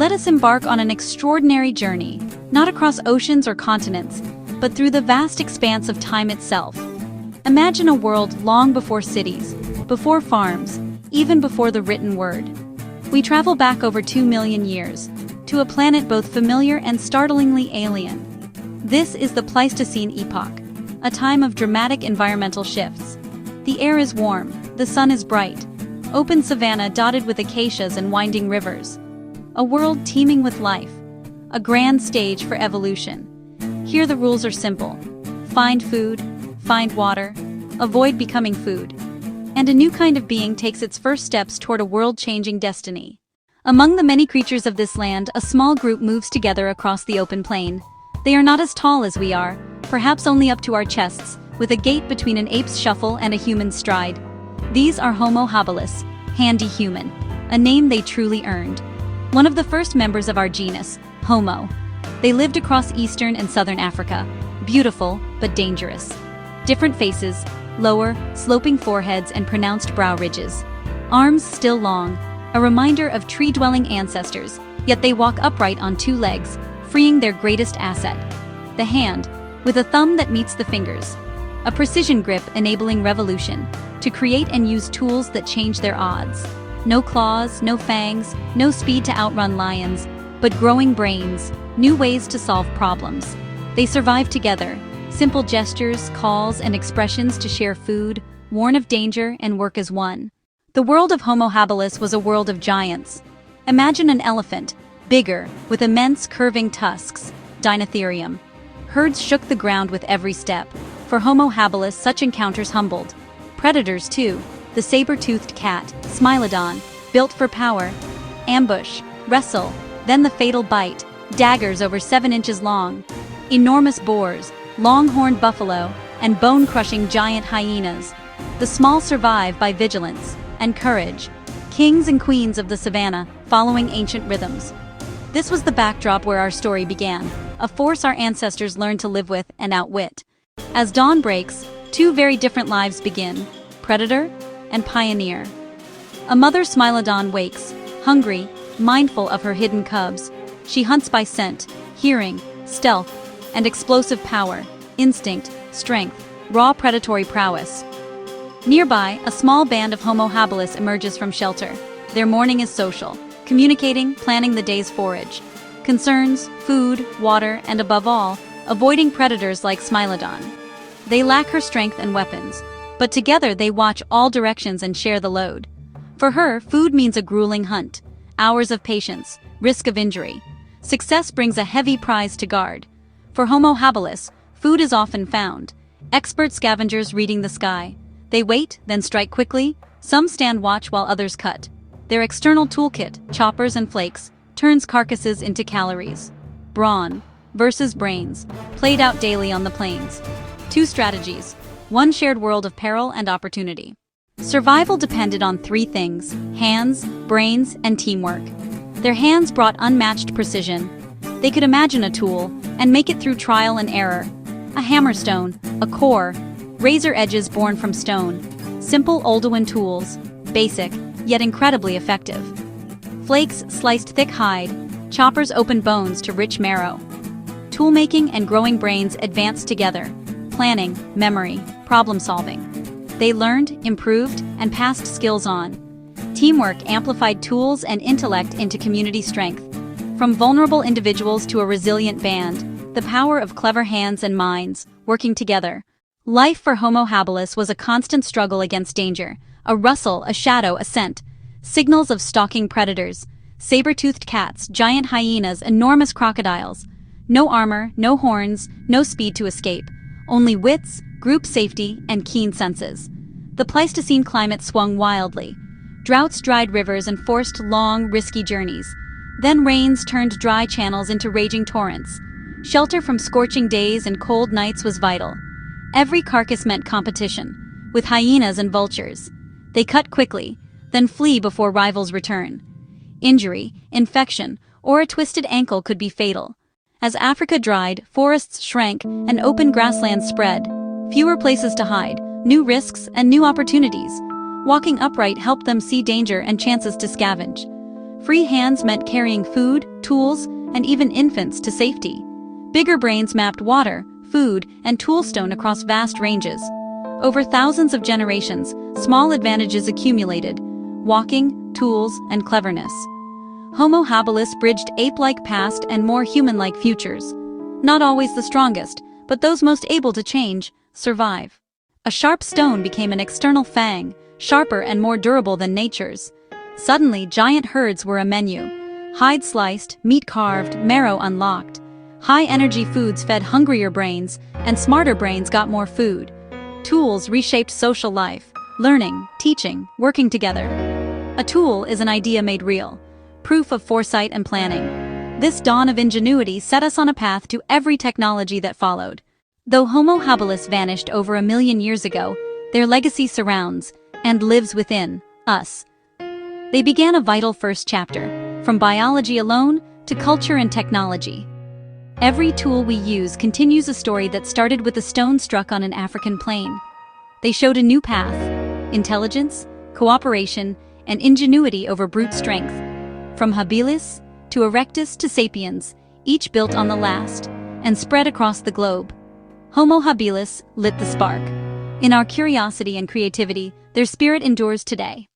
let us embark on an extraordinary journey, not across oceans or continents, but through the vast expanse of time itself. Imagine a world long before cities, before farms, even before the written word. We travel back over 2 million years, to a planet both familiar and startlingly alien. This is the Pleistocene epoch, a time of dramatic environmental shifts. The air is warm, the sun is bright, open savanna dotted with acacias and winding rivers. A world teeming with life, a grand stage for evolution. Here the rules are simple. Find food, find water, avoid becoming food. And a new kind of being takes its first steps toward a world-changing destiny. Among the many creatures of this land, a small group moves together across the open plain. They are not as tall as we are, perhaps only up to our chests, with a gait between an ape's shuffle and a human's stride. These are Homo habilis, handy human, a name they truly earned. One of the first members of our genus, Homo. They lived across eastern and southern Africa, beautiful but dangerous. Different faces, lower, sloping foreheads and pronounced brow ridges. Arms still long, a reminder of tree-dwelling ancestors, yet they walk upright on 2 legs, freeing their greatest asset, the hand, with a thumb that meets the fingers. A precision grip enabling revolution, to create and use tools that change their odds. No claws, no fangs, no speed to outrun lions, but growing brains, new ways to solve problems. They survive together, simple gestures, calls, and expressions to share food, warn of danger, and work as one. The world of Homo habilis was a world of giants. Imagine an elephant, bigger, with immense curving tusks, Dinotherium. Herds shook the ground with every step. For Homo habilis, such encounters humbled. Predators too, the saber-toothed cat, Smilodon, built for power. Ambush, wrestle, then the fatal bite, daggers over 7 inches long. Enormous boars, long-horned buffalo, and bone-crushing giant hyenas. The small survive by vigilance and courage. Kings and queens of the savannah, following ancient rhythms. This was the backdrop where our story began, a force our ancestors learned to live with and outwit. As dawn breaks, 2 very different lives begin, predator and pioneer. A mother Smilodon wakes, hungry, mindful of her hidden cubs. She hunts by scent, hearing, stealth, and explosive power, instinct, strength, raw predatory prowess. Nearby, a small band of Homo habilis emerges from shelter. Their morning is social, communicating, planning the day's forage. Concerns, food, water, and above all, avoiding predators like Smilodon. They lack her strength and weapons, but together they watch all directions and share the load. For her, food means a grueling hunt, hours of patience, risk of injury. Success brings a heavy prize to guard. For Homo habilis, food is often found. Expert scavengers reading the sky. They wait, then strike quickly. Some stand watch while others cut. Their external toolkit, choppers and flakes, turns carcasses into calories. Brawn versus brains, played out daily on the plains. 2 strategies, 1 shared world of peril and opportunity. Survival depended on 3 things: hands, brains, and teamwork. Their hands brought unmatched precision. They could imagine a tool and make it through trial and error. A hammerstone, a core, razor edges born from stone. Simple Oldowan tools, basic, yet incredibly effective. Flakes sliced thick hide, choppers opened bones to rich marrow. Toolmaking and growing brains advanced together, planning, memory, problem-solving. They learned, improved, and passed skills on. Teamwork amplified tools and intellect into community strength. From vulnerable individuals to a resilient band, the power of clever hands and minds, working together. Life for Homo habilis was a constant struggle against danger, a rustle, a shadow, a scent, signals of stalking predators, saber-toothed cats, giant hyenas, enormous crocodiles. No armor, no horns, no speed to escape, only wits, group safety, and keen senses. The Pleistocene climate swung wildly. Droughts dried rivers and forced long, risky journeys. Then rains turned dry channels into raging torrents. Shelter from scorching days and cold nights was vital. Every carcass meant competition, with hyenas and vultures. They cut quickly, then flee before rivals return. Injury, infection, or a twisted ankle could be fatal. As Africa dried, forests shrank, and open grasslands spread. Fewer places to hide, new risks, and new opportunities. Walking upright helped them see danger and chances to scavenge. Free hands meant carrying food, tools, and even infants to safety. Bigger brains mapped water, food, and toolstone across vast ranges. Over thousands of generations, small advantages accumulated: walking, tools, and cleverness. Homo habilis bridged ape-like past and more human-like futures. Not always the strongest, but those most able to change, survive. A sharp stone became an external fang, sharper and more durable than nature's. Suddenly, giant herds were a menu. Hide sliced, meat carved, marrow unlocked. High-energy foods fed hungrier brains, and smarter brains got more food. Tools reshaped social life: learning, teaching, working together. A tool is an idea made real, proof of foresight and planning. This dawn of ingenuity set us on a path to every technology that followed. Though Homo habilis vanished over 1 million years ago, their legacy surrounds and lives within us. They began a vital first chapter, from biology alone to culture and technology. Every tool we use continues a story that started with a stone struck on an African plain. They showed a new path: intelligence, cooperation, and ingenuity over brute strength. From habilis to erectus to sapiens, each built on the last, and spread across the globe. Homo habilis lit the spark. In our curiosity and creativity, their spirit endures today.